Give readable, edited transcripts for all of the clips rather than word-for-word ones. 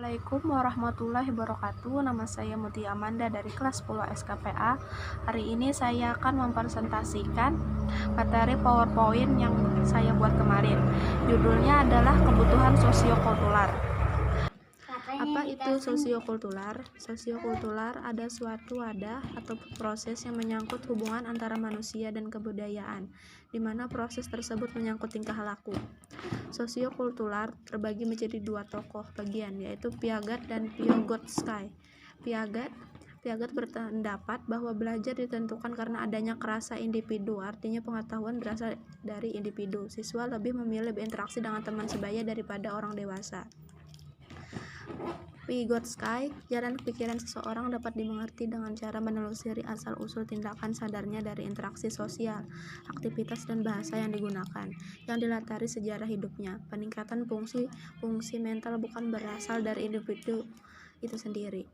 Assalamualaikum warahmatullahi wabarakatuh. Nama saya Muti Amanda dari kelas 10 SKPA. Hari ini saya akan mempresentasikan materi PowerPoint yang saya buat kemarin. Judulnya adalah kebutuhan sosiokultural. Apa itu sosiokultural? Sosiokultural ada suatu wadah atau proses yang menyangkut hubungan antara manusia dan kebudayaan, di mana proses tersebut menyangkut tingkah laku. Sosiokultural terbagi menjadi dua tokoh bagian, yaitu Piaget dan Vygotsky. Piaget berpendapat bahwa belajar ditentukan karena adanya kerasa individu, artinya pengetahuan berasal dari individu. Siswa lebih memilih berinteraksi dengan teman sebaya daripada orang dewasa. Vygotsky, jalan pikiran seseorang dapat dimengerti dengan cara menelusuri asal-usul tindakan sadarnya dari interaksi sosial, aktivitas dan bahasa yang digunakan, yang dilatari sejarah hidupnya. Peningkatan fungsi mental bukan berasal dari individu itu sendiri.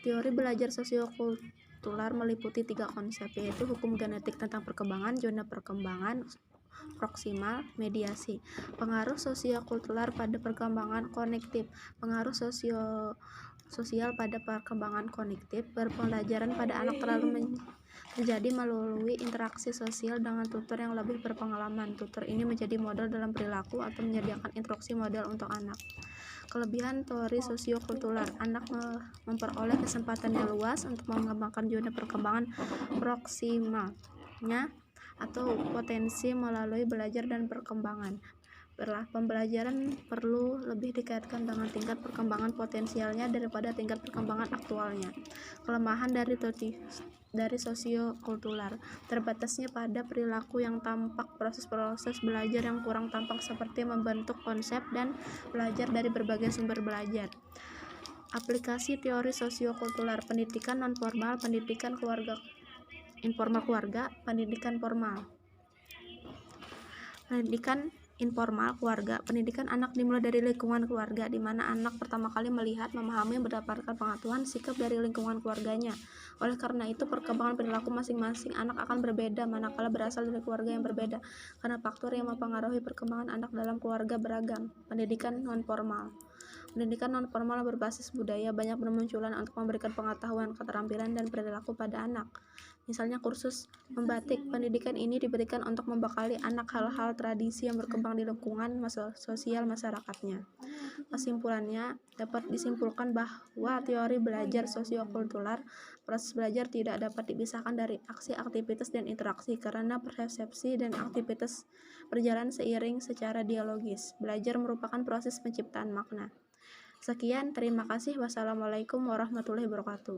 Teori belajar sosiokultural meliputi 3 konsep, yaitu hukum genetik tentang perkembangan, zona perkembangan proksimal, mediasi. Pengaruh sosiokultural pada perkembangan kognitif. Pengaruh sosial pada perkembangan kognitif. Pembelajaran pada anak terjadi melalui interaksi sosial dengan tutor yang lebih berpengalaman. Tutor ini menjadi model dalam perilaku atau menyediakan instruksi model untuk anak. Kelebihan teori sosiokultural: anak memperoleh kesempatan yang luas untuk mengembangkan zona perkembangan proksimalnya atau potensi melalui belajar dan perkembangan. Pembelajaran perlu lebih dikaitkan dengan tingkat perkembangan potensialnya daripada tingkat perkembangan aktualnya. Kelemahan dari sosiokultural: terbatasnya pada perilaku yang tampak, proses-proses belajar yang kurang tampak seperti membentuk konsep dan belajar dari berbagai sumber belajar. Aplikasi teori sosiokultural: pendidikan nonformal, pendidikan informal keluarga, pendidikan formal. Pendidikan informal keluarga. Pendidikan anak dimulai dari lingkungan keluarga, di mana anak pertama kali melihat, memahami, berdasarkan pengetahuan, sikap dari lingkungan keluarganya. Oleh karena itu, perkembangan perilaku masing-masing anak akan berbeda manakala berasal dari keluarga yang berbeda, karena faktor yang mempengaruhi perkembangan anak dalam keluarga beragam. Pendidikan nonformal. Pendidikan nonformal berbasis budaya, banyak bermunculan untuk memberikan pengetahuan, keterampilan, dan perilaku pada anak. Misalnya kursus membatik. Pendidikan ini diberikan untuk membekali anak hal-hal tradisi yang berkembang di lingkungan sosial masyarakatnya. Kesimpulannya, dapat disimpulkan bahwa teori belajar sosiokultural, proses belajar tidak dapat dipisahkan dari aksi, aktivitas, dan interaksi, karena persepsi dan aktivitas berjalan seiring secara dialogis. Belajar merupakan proses penciptaan makna. Sekian, terima kasih. Wassalamualaikum warahmatullahi wabarakatuh.